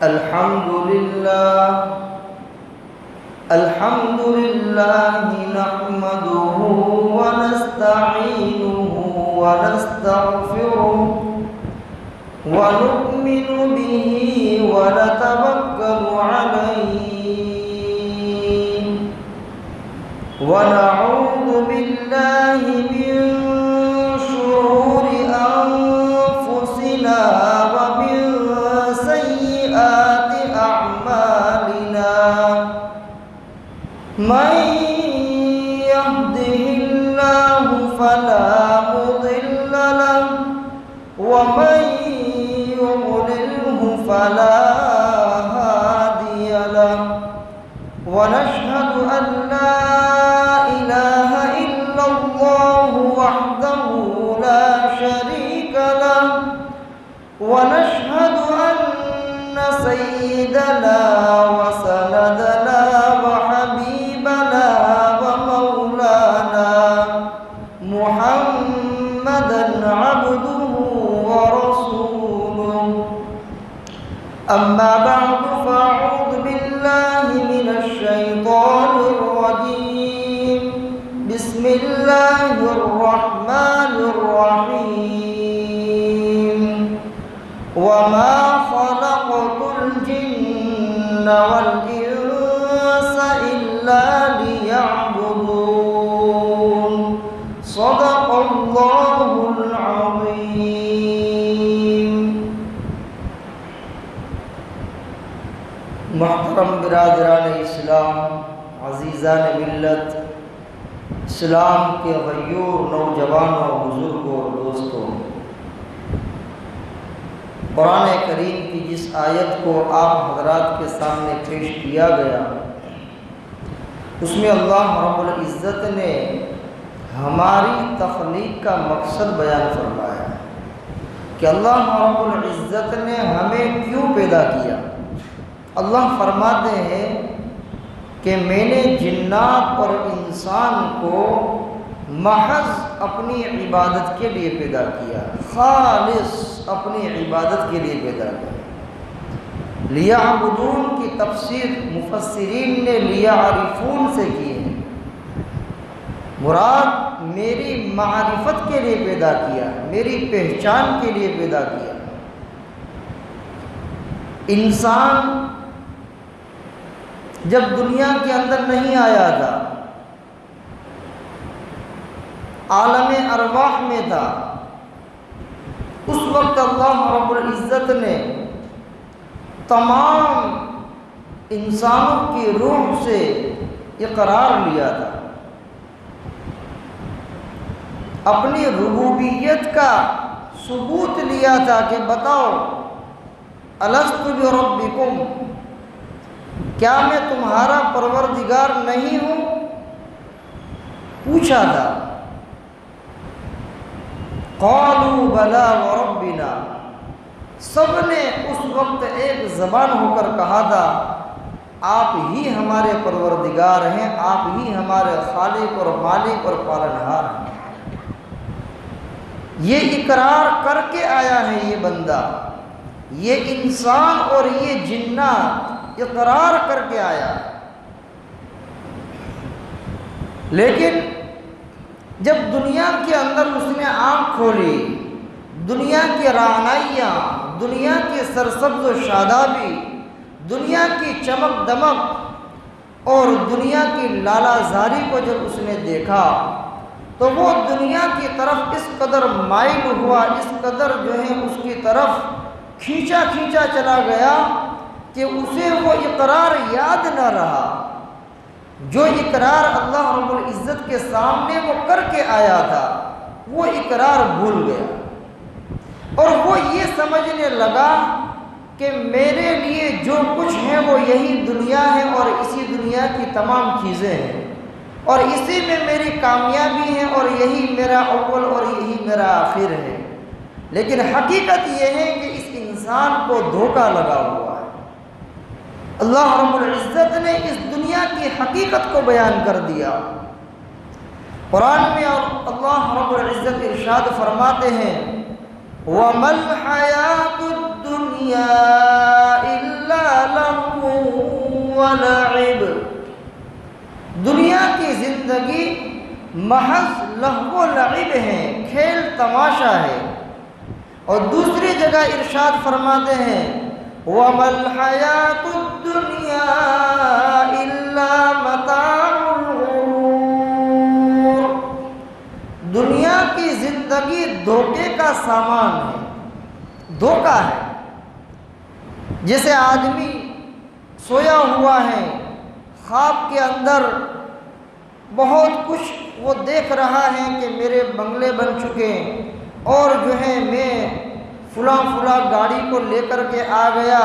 الحمد لله نحمده ونستعينه ونستغفره ونؤمن به ونتوكل عليه ونعوذ بالله من شرور أنفسنا ومن سيئات أعمالنا من يهده الله فلا مضل له ومن يضلله فلا هادي له ونشهد أن لا إله إلا الله وحده لا شريك له ونشهد أن سيدنا وسندنا وحبيبنا ومولانا محمدا عبده ورسوله أما بعد فأعوذ بالله من الشيطان الرجيم بسم الله الرحمن الرحيم وما خلقت الجن والإنس إلا ليعبدون صدق الله العظيم. محترم برادران اسلام، عزیزان ملت، اسلام کے غیور نوجوانوں، بزرگوں اور دوستوں، قرآن کریم کی جس آیت کو آپ حضرات کے سامنے پیش کیا گیا، اس میں اللہ رب العزت نے ہماری تخلیق کا مقصد بیان فرمایا کہ اللہ رب العزت نے ہمیں کیوں پیدا کیا. اللہ فرماتے ہیں کہ میں نے جنات اور انسان کو محض اپنی عبادت کے لیے پیدا کیا، خالص اپنی عبادت کے لیے پیدا کیا. لیعبدون کی تفسیر مفسرین نے لیعرفون سے کی ہے. مراد میری معرفت کے لیے پیدا کیا، میری پہچان کے لیے پیدا کیا. انسان جب دنیا کے اندر نہیں آیا تھا، عالم ارواح میں تھا، اس وقت اللہ رب العزت نے تمام انسانوں کی روح سے اقرار لیا تھا، اپنی ربوبیت کا ثبوت لیا تھا کہ بتاؤ الست بربکم، کیا میں تمہارا پروردگار نہیں ہوں؟ پوچھا تھا. قالوا بلا وربنا، سب نے اس وقت ایک زبان ہو کر کہا تھا آپ ہی ہمارے پروردگار ہیں، آپ ہی ہمارے خالق اور مالک اور پالنہار ہیں. یہ اقرار کر کے آیا ہے یہ بندہ، یہ انسان اور یہ جنات اقرار کر کے آیا. لیکن جب دنیا کے اندر اس نے آنکھ کھولی، دنیا کی رعنائیاں، دنیا کی سرسبز و شادابی، دنیا کی چمک دمک اور دنیا کی لالا زاری کو جب اس نے دیکھا تو وہ دنیا کی طرف اس قدر مائل ہوا، اس قدر جو ہے اس کی طرف کھینچا چلا گیا کہ اسے وہ اقرار یاد نہ رہا جو اقرار اللہ رب العزت کے سامنے وہ کر کے آیا تھا. وہ اقرار بھول گیا اور وہ یہ سمجھنے لگا کہ میرے لیے جو کچھ ہے وہ یہی دنیا ہے اور اسی دنیا کی تمام چیزیں ہیں اور اسی میں میری کامیابی ہے اور یہی میرا اول اور یہی میرا آخر ہے. لیکن حقیقت یہ ہے کہ اس انسان کو دھوکہ لگا ہوا ہے. اللہ رب العزت نے اس دنیا کی حقیقت کو بیان کر دیا. قرآن میں اور اللہ رب العزت ارشاد فرماتے ہیں وَمَا الْحَيَاةُ الدُّنْيَا إِلَّا ولعب، دنیا کی زندگی محض لہو و لعب ہے، کھیل تماشا ہے۔ اور دوسری جگہ ارشاد فرماتے ہیں وَمَا الْحَيَاةُ الدُّنْيَا إِلَّا مَتَاعُ الْغُرُورِ، دنیا کی زندگی دھوکے کا سامان ہے، دھوکہ ہے۔ جیسے آدمی سویا ہوا ہے، خواب کے اندر بہت کچھ وہ دیکھ رہا ہے کہ میرے بنگلے بن چکے اور جو ہے میں فلاں گاڑی کو لے کر کے آ گیا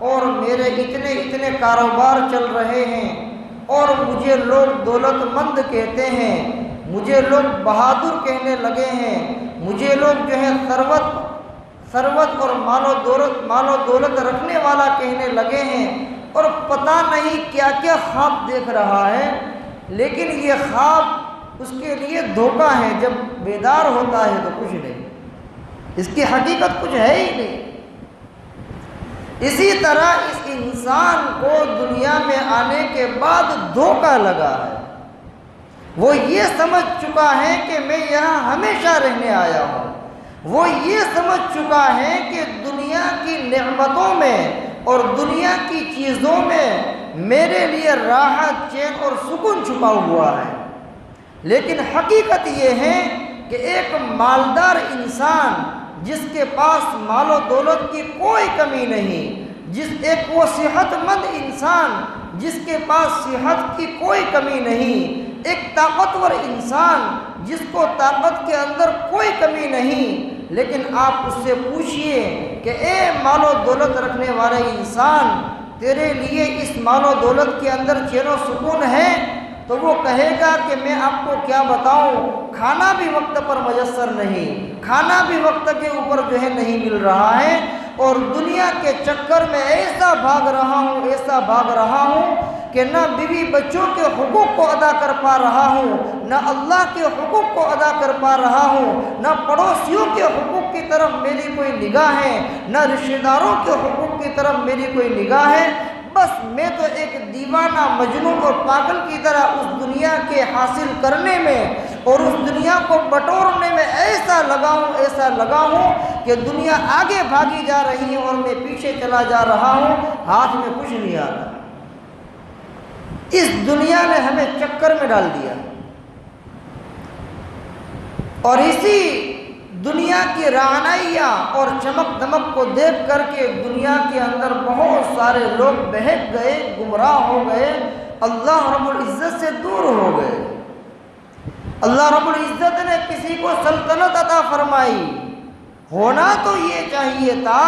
اور میرے اتنے کاروبار چل رہے ہیں اور مجھے لوگ دولت مند کہتے ہیں، مجھے لوگ بہادر کہنے لگے ہیں، مجھے لوگ جو ہے ثروت اور مال و دولت رکھنے والا کہنے لگے ہیں، اور پتہ نہیں کیا کیا خواب دیکھ رہا ہے، لیکن یہ خواب اس کے لیے دھوکہ ہے، جب بیدار ہوتا ہے تو کچھ نہیں، اس کی حقیقت کچھ ہے ہی نہیں۔ اسی طرح اس انسان کو دنیا میں آنے کے بعد دھوکہ لگا ہے، وہ یہ سمجھ چکا ہے کہ میں یہاں ہمیشہ رہنے آیا ہوں، وہ یہ سمجھ چکا ہے کہ دنیا کی نعمتوں میں اور دنیا کی چیزوں میں میرے لیے راحت، چین اور سکون چھپا ہوا ہے۔ لیکن حقیقت یہ ہے کہ ایک مالدار انسان جس کے پاس مال و دولت کی کوئی کمی نہیں، ایک وہ صحت مند انسان جس کے پاس صحت کی کوئی کمی نہیں، ایک طاقتور انسان جس کو طاقت کے اندر کوئی کمی نہیں، لیکن آپ اس سے پوچھئے کہ اے مال و دولت رکھنے والے انسان، تیرے لیے اس مال و دولت کے اندر چین و سکون ہے؟ تو وہ کہے گا کہ میں آپ کو کیا بتاؤں، کھانا بھی وقت پر میسر نہیں، کھانا بھی وقت کے اوپر جو ہے نہیں مل رہا ہے، اور دنیا کے چکر میں ایسا بھاگ رہا ہوں کہ نہ بیوی بچوں کے حقوق کو ادا کر پا رہا ہوں، نہ اللہ کے حقوق کو ادا کر پا رہا ہوں، نہ پڑوسیوں کے حقوق کی طرف میری کوئی نگاہ ہے، نہ رشتہ داروں کے حقوق کی طرف میری کوئی نگاہ ہے، بس میں تو ایک دیوانہ مجنون اور پاگل کی طرح اس دنیا کے حاصل کرنے میں اور اس دنیا کو بٹورنے میں ایسا لگا ہوں کہ دنیا آگے بھاگی جا رہی ہے اور میں پیچھے چلا جا رہا ہوں، ہاتھ میں کچھ نہیں آ رہا۔ اس دنیا نے ہمیں چکر میں ڈال دیا، اور اسی دنیا کی رعنائیاں اور چمک دمک کو دیکھ کر کے دنیا کے اندر بہت سارے لوگ بہک گئے، گمراہ ہو گئے، اللہ رب العزت سے دور ہو گئے۔ اللہ رب العزت نے کسی کو سلطنت عطا فرمائی، ہونا تو یہ چاہیے تھا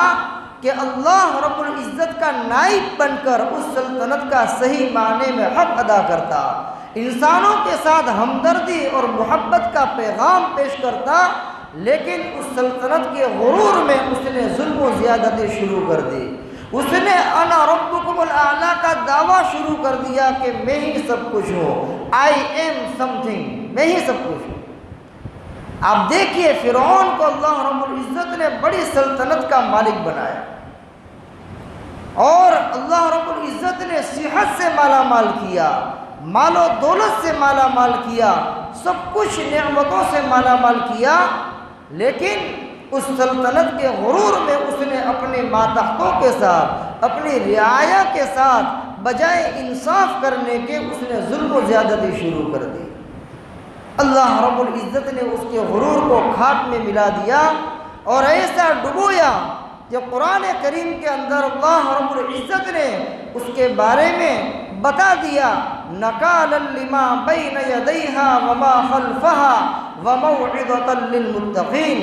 کہ اللہ رب العزت کا نائب بن کر اس سلطنت کا صحیح معنی میں حق ادا کرتا، انسانوں کے ساتھ ہمدردی اور محبت کا پیغام پیش کرتا، لیکن اس سلطنت کے غرور میں اس نے ظلم و زیادتی شروع کر دی، اس نے انا ربکم الاعلی کا دعویٰ شروع کر دیا کہ میں ہی سب کچھ ہوں، آئی ایم سم تھنگ، میں ہی سب کچھ ہوں۔ آپ دیکھیے فرعون کو اللہ رب العزت نے بڑی سلطنت کا مالک بنایا، اور اللہ رب العزت نے صحت سے مالا مال کیا، مال و دولت سے مالا مال کیا، سب کچھ نعمتوں سے مالا مال کیا، لیکن اس سلطنت کے غرور میں اس نے اپنے ماتحتوں کے ساتھ، اپنی رعایا کے ساتھ بجائے انصاف کرنے کے اس نے ظلم و زیادتی شروع کر دی۔ اللہ رب العزت نے اس کے غرور کو خاک میں ملا دیا اور ایسا ڈبویا کہ قرآن کریم کے اندر اللہ رب العزت نے اس کے بارے میں بتا دیا نکالا لما بین یدیہا وما خلفہا وموعظۃ للمتقین،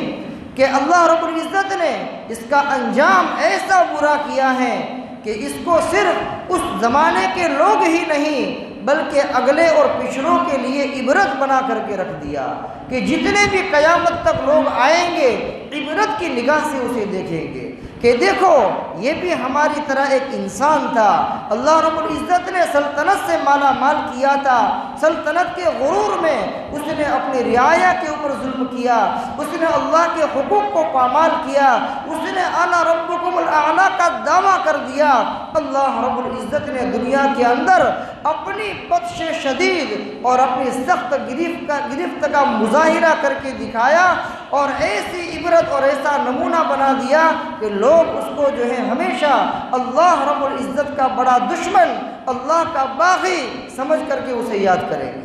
کہ اللہ رب العزت نے اس کا انجام ایسا برا کیا ہے کہ اس کو صرف اس زمانے کے لوگ ہی نہیں بلکہ اگلے اور پچھلوں کے لیے عبرت بنا کر کے رکھ دیا، کہ جتنے بھی قیامت تک لوگ آئیں گے عبرت کی نگاہ سے اسے دیکھیں گے، کہ دیکھو یہ بھی ہماری طرح ایک انسان تھا، اللہ رب العزت نے سلطنت سے مالا مال کیا تھا، سلطنت کے غرور میں اس نے اپنی رعایا کے اوپر ظلم کیا، اس نے اللہ کے حقوق کو پامال کیا، اس نے انا ربکم الاعلی کا دعویٰ کر دیا۔ اللہ رب العزت نے دنیا کے اندر اپنی بطش شدید اور اپنی سخت گرفت کا مظاہرہ کر کے دکھایا، اور ایسی عبرت اور ایسا نمونہ بنا دیا کہ لوگ اس کو جو ہے ہمیشہ اللہ رب العزت کا بڑا دشمن، اللہ کا باغی سمجھ کر کے اسے یاد کریں گے۔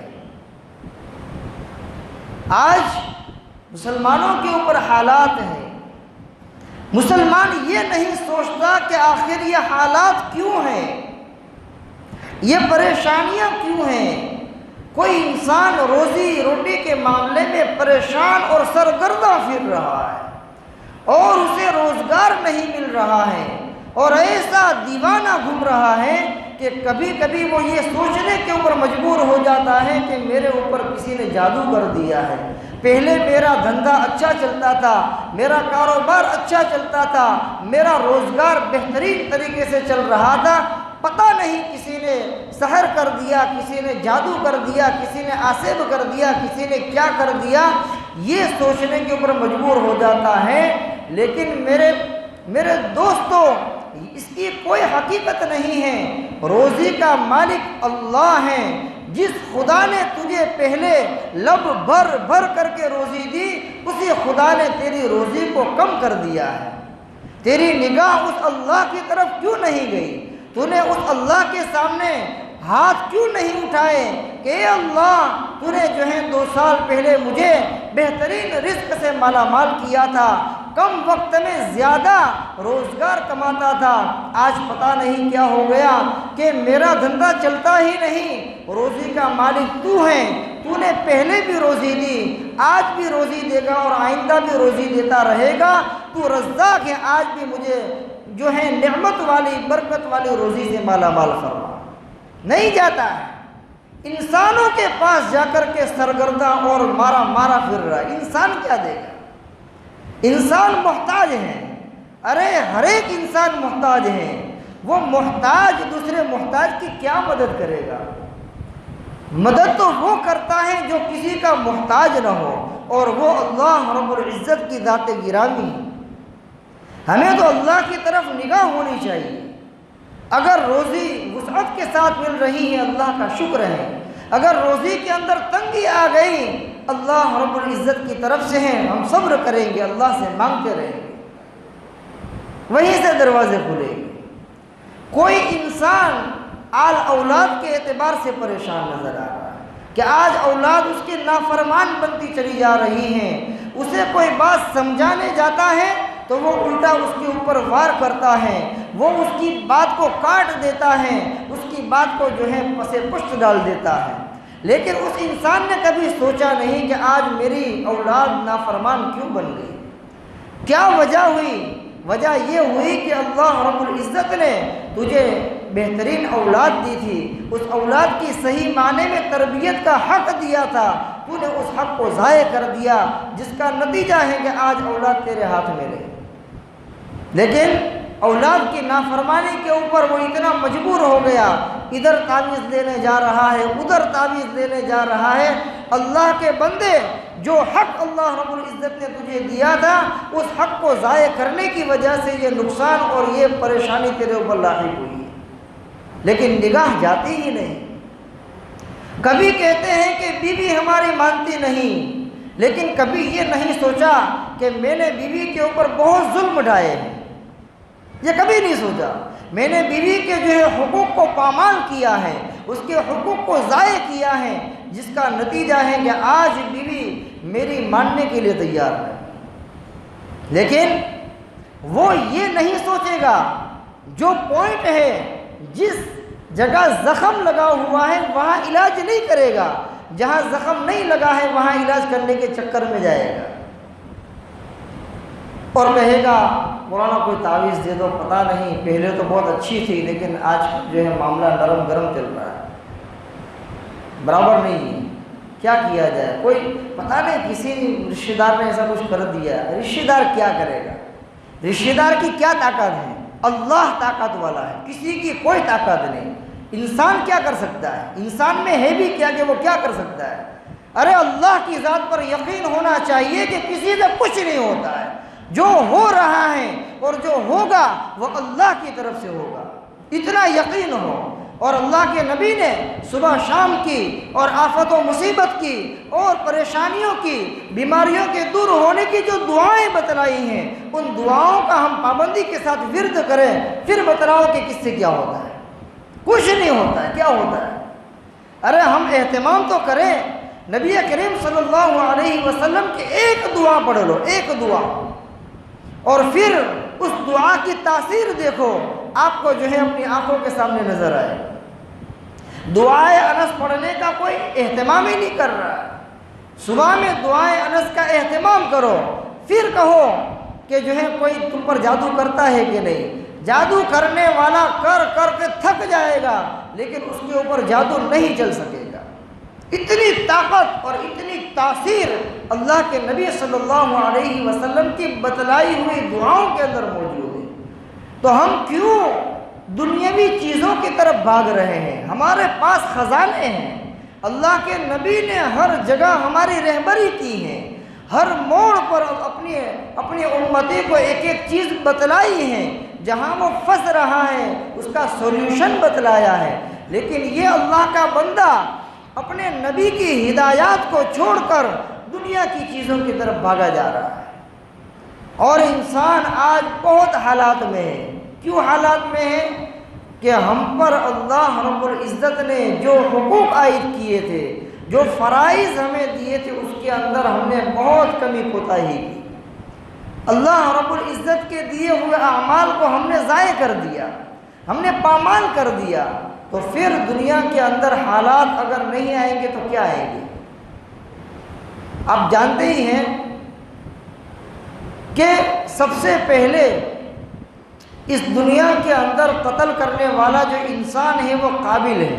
آج مسلمانوں کے اوپر حالات ہیں، مسلمان یہ نہیں سوچتا کہ آخر یہ حالات کیوں ہیں، یہ پریشانیاں کیوں ہیں۔ کوئی انسان روزی روٹی کے معاملے میں پریشان اور سرگرداں پھر رہا ہے اور اسے روزگار نہیں مل رہا ہے، اور ایسا دیوانہ گھوم رہا ہے کہ کبھی کبھی وہ یہ سوچنے کے اوپر مجبور ہو جاتا ہے کہ میرے اوپر کسی نے جادو کر دیا ہے۔ پہلے میرا دھندا اچھا چلتا تھا، میرا کاروبار اچھا چلتا تھا، میرا روزگار بہترین طریقے سے چل رہا تھا، پتہ نہیں کسی نے سحر کر دیا، کسی نے جادو کر دیا، کسی نے آسیب کر دیا، کسی نے کیا کر دیا، یہ سوچنے کے اوپر مجبور ہو جاتا ہے۔ لیکن میرے دوستو، اس کی کوئی حقیقت نہیں ہے۔ روزی کا مالک اللہ ہے۔ جس خدا نے تجھے پہلے لب بھر بھر کر کے روزی دی، اسی خدا نے تیری روزی کو کم کر دیا ہے۔ تیری نگاہ اس اللہ کی طرف کیوں نہیں گئی؟ تو نے اس اللہ کے سامنے ہاتھ کیوں نہیں اٹھائے کہ اے اللہ، تو نے جو ہے 2 سال پہلے مجھے بہترین رزق سے مالا مال کیا تھا، کم وقت میں زیادہ روزگار کماتا تھا، آج پتہ نہیں کیا ہو گیا کہ میرا دھندا چلتا ہی نہیں۔ روزی کا مالک تو ہے، تو نے پہلے بھی روزی دی، آج بھی روزی دے گا اور آئندہ بھی روزی دیتا رہے گا۔ تو رزاق ہے، آج بھی مجھے جو ہے نعمت والی برکت والی روزی سے مالا مال فرما۔ نہیں جاتا ہے، انسانوں کے پاس جا کر کے سرگرداں اور مارا پھر رہا ہے۔ انسان کیا دے گا؟ انسان محتاج ہے، ارے ہر ایک انسان محتاج ہے۔ وہ محتاج دوسرے محتاج کی کیا مدد کرے گا؟ مدد تو وہ کرتا ہے جو کسی کا محتاج نہ ہو، اور وہ اللہ رب العزت کی ذات گرامی ہے۔ ہمیں تو اللہ کی طرف نگاہ ہونی چاہیے۔ اگر روزی وسعت کے ساتھ مل رہی ہے، اللہ کا شکر ہے۔ اگر روزی کے اندر تنگی آ گئی، اللہ رب العزت کی طرف سے ہیں، ہم صبر کریں گے، اللہ سے مانگتے رہیں گے، وہیں سے دروازے کھلیں گے۔ کوئی انسان آل اولاد کے اعتبار سے پریشان نظر آ رہا ہے کہ آج اولاد اس کی نافرمان بنتی چلی جا رہی ہیں، اسے کوئی بات سمجھانے جاتا ہے تو وہ الٹا اس کے اوپر وار کرتا ہے، وہ اس کی بات کو کاٹ دیتا ہے، اس کی بات کو جو ہے پس پشت ڈال دیتا ہے۔ لیکن اس انسان نے کبھی سوچا نہیں کہ آج میری اولاد نافرمان کیوں بن گئی، کیا وجہ ہوئی؟ وجہ یہ ہوئی کہ اللہ رب العزت نے تجھے بہترین اولاد دی تھی، اس اولاد کی صحیح معنی میں تربیت کا حق دیا تھا، تو نے اس حق کو ضائع کر دیا، جس کا نتیجہ ہے کہ آج اولاد تیرے ہاتھ میں رہے۔ لیکن اولاد کی نافرمانی کے اوپر وہ اتنا مجبور ہو گیا، ادھر تعویذ دینے جا رہا ہے، ادھر تعویذ دینے جا رہا ہے۔ اللہ کے بندے، جو حق اللہ رب العزت نے تجھے دیا تھا، اس حق کو ضائع کرنے کی وجہ سے یہ نقصان اور یہ پریشانی تیرے اوپر لاحق ہوئی ہے، لیکن نگاہ جاتی ہی نہیں۔ کبھی کہتے ہیں کہ بیوی ہماری مانتی نہیں، لیکن کبھی یہ نہیں سوچا کہ میں نے بیوی کے اوپر بہت ظلم ڈھائے ہیں، یہ کبھی نہیں سوچا۔ میں نے بیوی کے جو ہے حقوق کو پامال کیا ہے، اس کے حقوق کو ضائع کیا ہے، جس کا نتیجہ ہے کہ آج بیوی میری ماننے کے لیے تیار ہے۔ لیکن وہ یہ نہیں سوچے گا، جو پوائنٹ ہے، جس جگہ زخم لگا ہوا ہے وہاں علاج نہیں کرے گا، جہاں زخم نہیں لگا ہے وہاں علاج کرنے کے چکر میں جائے گا اور کہے گا مولانا کوئی تعویذ دے دو، پتہ نہیں پہلے تو بہت اچھی تھی لیکن آج جو ہے معاملہ نرم گرم چل رہا ہے، برابر نہیں ہے، کیا کیا جائے؟ کوئی پتہ نہیں، کسی رشتہ دار نے ایسا کچھ کر دیا، رشتہ دار کیا کرے گا؟ رشتہ دار کی کیا طاقت ہے؟ اللہ طاقت والا ہے، کسی کی کوئی طاقت نہیں۔ انسان کیا کر سکتا ہے؟ انسان میں ہے بھی کیا کہ وہ کیا کر سکتا ہے؟ ارے اللہ کی ذات پر یقین ہونا چاہیے کہ کسی سے کچھ نہیں ہوتا ہے، جو ہو رہا ہے اور جو ہوگا وہ اللہ کی طرف سے ہوگا، اتنا یقین ہو۔ اور اللہ کے نبی نے صبح شام کی اور آفت و مصیبت کی اور پریشانیوں کی، بیماریوں کے دور ہونے کی جو دعائیں بتلائی ہیں، ان دعاؤں کا ہم پابندی کے ساتھ ورد کریں، پھر بتلاؤ کہ کس سے کیا ہوتا ہے؟ کچھ نہیں ہوتا ہے۔ کیا ہوتا ہے؟ ارے ہم اہتمام تو کریں، نبی کریم صلی اللہ علیہ وسلم کی ایک دعا پڑھ لو، ایک دعا، اور پھر اس دعا کی تاثیر دیکھو، آپ کو جو ہے اپنی آنکھوں کے سامنے نظر آئے۔ دعائے انس پڑھنے کا کوئی اہتمام ہی نہیں کر رہا۔ صبح میں دعائے انس کا اہتمام کرو، پھر کہو کہ جو ہے کوئی تم پر جادو کرتا ہے کہ نہیں۔ جادو کرنے والا کر کر کے تھک جائے گا، لیکن اس کے اوپر جادو نہیں چل سکے گا۔ اتنی طاقت اور اتنی تاثیر اللہ کے نبی صلی اللہ علیہ وسلم کی بتلائی ہوئی دعاؤں کے اندر موجود ہے۔ تو ہم کیوں دنیاوی چیزوں کی طرف بھاگ رہے ہیں؟ ہمارے پاس خزانے ہیں، اللہ کے نبی نے ہر جگہ ہماری رہبری کی ہے، ہر موڑ پر اپنی امتی کو ایک ایک چیز بتلائی ہے، جہاں وہ پھنس رہا ہے اس کا سولوشن بتلایا ہے۔ لیکن یہ اللہ کا بندہ اپنے نبی کی ہدایات کو چھوڑ کر دنیا کی چیزوں کی طرف بھاگا جا رہا ہے۔ اور انسان آج بہت حالات میں ہے۔ کیوں حالات میں ہے؟ کہ ہم پر اللہ رب العزت نے جو حقوق عائد کیے تھے، جو فرائض ہمیں دیے تھے، اس کے اندر ہم نے بہت کمی کوتاہی کی۔ اللہ رب العزت کے دیے ہوئے اعمال کو ہم نے ضائع کر دیا، ہم نے پامال کر دیا۔ تو پھر دنیا کے اندر حالات اگر نہیں آئیں گے تو کیا آئیں گے؟ آپ جانتے ہی ہیں کہ سب سے پہلے اس دنیا کے اندر قتل کرنے والا جو انسان ہے وہ قابل ہے۔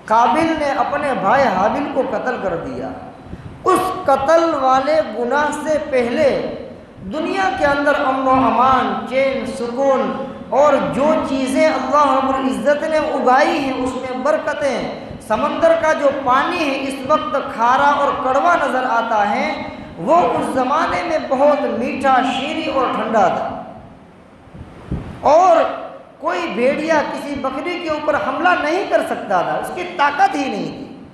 قابل نے اپنے بھائی حابل کو قتل کر دیا۔ اس قتل والے گناہ سے پہلے دنیا کے اندر امن و امان، چین، سکون اور جو چیزیں اللہ رب العزت نے اگائی ہیں اس میں برکتیں، سمندر کا جو پانی ہے اس وقت کھارا اور کڑوا نظر آتا ہے، وہ اس زمانے میں بہت میٹھا، شیریں اور ٹھنڈا تھا۔ اور کوئی بھیڑیا کسی بکری کے اوپر حملہ نہیں کر سکتا تھا، اس کی طاقت ہی نہیں تھی۔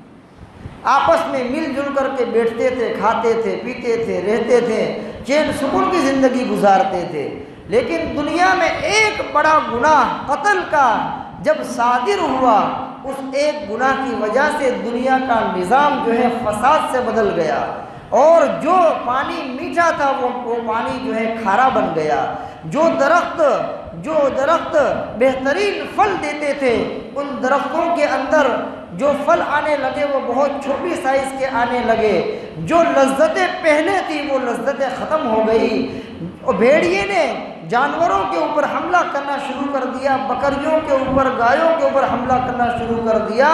آپس میں مل جل کر کے بیٹھتے تھے، کھاتے تھے، پیتے تھے، رہتے تھے، چین سکون کی زندگی گزارتے تھے۔ لیکن دنیا میں ایک بڑا گناہ قتل کا جب صادر ہوا، اس ایک گناہ کی وجہ سے دنیا کا نظام جو ہے فساد سے بدل گیا، اور جو پانی میٹھا تھا وہ پانی جو ہے کھارا بن گیا۔ جو درخت بہترین پھل دیتے تھے، ان درختوں کے اندر جو پھل آنے لگے وہ بہت چھوٹی سائز کے آنے لگے۔ جو لذتیں پہلے تھیں وہ لذتیں ختم ہو گئی، اور بھیڑیے نے جانوروں کے اوپر حملہ کرنا شروع کر دیا، بکریوں کے اوپر، گایوں کے اوپر حملہ کرنا شروع کر دیا،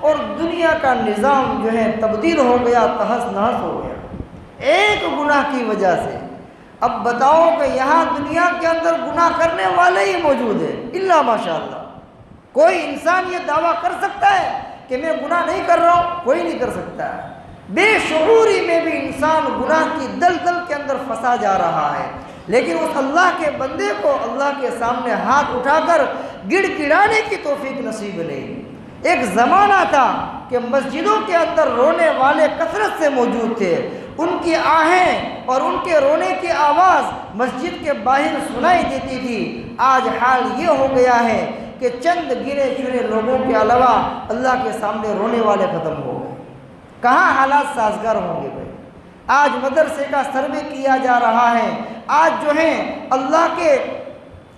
اور دنیا کا نظام جو ہے تبدیل ہو گیا، تہس نہس ہو گیا ایک گناہ کی وجہ سے۔ اب بتاؤ کہ یہاں دنیا کے اندر گناہ کرنے والے ہی موجود ہیں، الا ماشاءاللہ۔ کوئی انسان یہ دعویٰ کر سکتا ہے کہ میں گناہ نہیں کر رہا ہوں؟ کوئی نہیں کر سکتا ہے۔ بے شعوری میں بھی انسان گناہ کی دلدل کے اندر پھنسا جا رہا ہے، لیکن اس اللہ کے بندے کو اللہ کے سامنے ہاتھ اٹھا کر گڑ گڑانے کی توفیق نصیب نہیں۔ ایک زمانہ تھا کہ مسجدوں کے اندر رونے والے کثرت سے موجود تھے، ان کی آہیں اور ان کے رونے کی آواز مسجد کے باہر سنائی دیتی تھی۔ آج حال یہ ہو گیا ہے کہ چند گنے چنے لوگوں کے علاوہ اللہ کے سامنے رونے والے ختم ہو گئے۔ کہاں حالات سازگار ہوں گے بھائی؟ آج مدرسے کا سروے کیا جا رہا ہے، آج جو ہے اللہ کے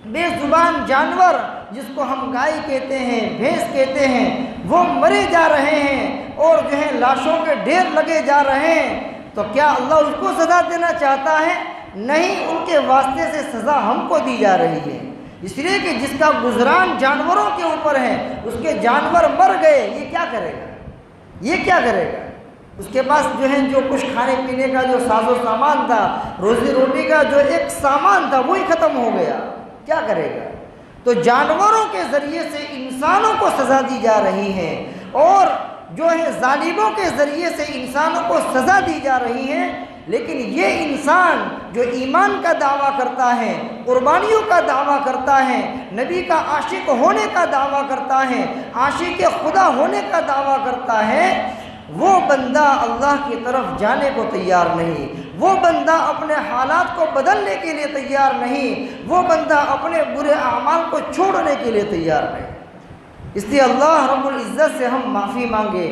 بے زبان جانور جس کو ہم گائے کہتے ہیں، بھینس کہتے ہیں، وہ مرے جا رہے ہیں اور جو ہے لاشوں کے ڈھیر لگے جا رہے ہیں۔ تو کیا اللہ اس کو سزا دینا چاہتا ہے؟ نہیں، ان کے واسطے سے سزا ہم کو دی جا رہی ہے، اس لیے کہ جس کا گزران جانوروں کے اوپر ہے، اس کے جانور مر گئے، یہ کیا کرے گا؟ یہ کیا کرے گا؟ اس کے پاس جو ہے جو کچھ کھانے پینے کا جو ساز و سامان تھا، روزی روٹی کا جو ایک سامان تھا، وہی ختم ہو گیا، کیا کرے گا؟ تو جانوروں کے ذریعے سے انسانوں کو سزا دی جا رہی ہے، اور جو ہے ظالموں کے ذریعے سے انسانوں کو سزا دی جا رہی ہے۔ لیکن یہ انسان جو ایمان کا دعویٰ کرتا ہے، قربانیوں کا دعویٰ کرتا ہے، نبی کا عاشق ہونے کا دعویٰ کرتا ہے، عاشق خدا ہونے کا دعویٰ کرتا ہے، وہ بندہ اللہ کی طرف جانے کو تیار نہیں، وہ بندہ اپنے حالات کو بدلنے کے لیے تیار نہیں، وہ بندہ اپنے برے اعمال کو چھوڑنے کے لیے تیار نہیں۔ اس لیے اللہ رب العزت سے ہم معافی مانگے۔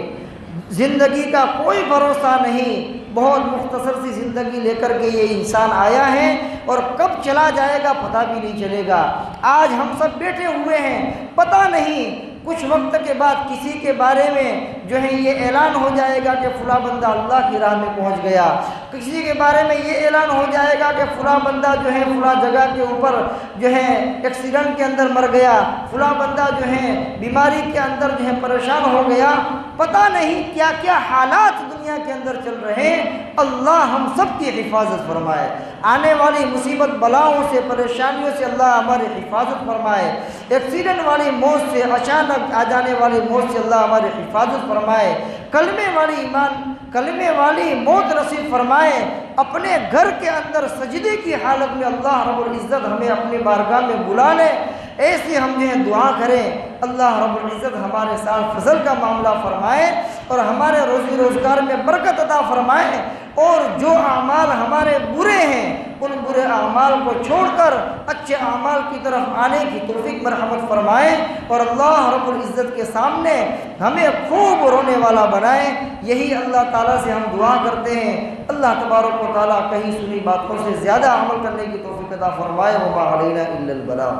زندگی کا کوئی بھروسہ نہیں، بہت مختصر سی زندگی لے کر کے یہ انسان آیا ہے، اور کب چلا جائے گا پتہ بھی نہیں چلے گا۔ آج ہم سب بیٹھے ہوئے ہیں، پتہ نہیں کچھ وقت کے بعد کسی کے بارے میں جو ہے یہ اعلان ہو جائے گا کہ فلاں بندہ اللہ کی راہ میں پہنچ گیا، کسی کے بارے میں یہ اعلان ہو جائے گا کہ فلاں بندہ جو ہے فلاں جگہ کے اوپر جو ہے ایکسیڈنٹ کے اندر مر گیا، فلاں بندہ جو ہے بیماری کے اندر جو ہے پریشان ہو گیا۔ پتہ نہیں کیا کیا حالات دنیا کے اندر چل رہے ہیں۔ اللہ ہم سب کی حفاظت فرمائے، آنے والی مصیبت بلاؤں سے پریشانیوں سے اللہ ہماری حفاظت فرمائے، ایکسیڈنٹ والی موت سے، اچانک آ جانے والی موت سے اللہ ہماری حفاظت فرمائے، کلمے والی موت نصیب فرمائے۔ اپنے گھر کے اندر سجدے کی حالت میں اللہ رب العزت ہمیں اپنی بارگاہ میں بلا لے، ایسی ہم جو ہے دعا کریں۔ اللہ رب العزت ہمارے ساتھ فضل کا معاملہ فرمائے، اور ہمارے روزی روزگار میں برکت عطا فرمائے، اور جو اعمال ہمارے برے ہیں ان برے اعمال کو چھوڑ کر اچھے اعمال کی طرف آنے کی توفیق مرحمت فرمائے، اور اللہ رب العزت کے سامنے ہمیں خوب رونے والا بنائے۔ یہی اللہ تعالیٰ سے ہم دعا کرتے ہیں۔ اللہ تبارک و تعالیٰ کہیں سنی باتوں سے زیادہ عمل کرنے کی توفیق عطا فرمائے۔ وما علینا الا البلاغ۔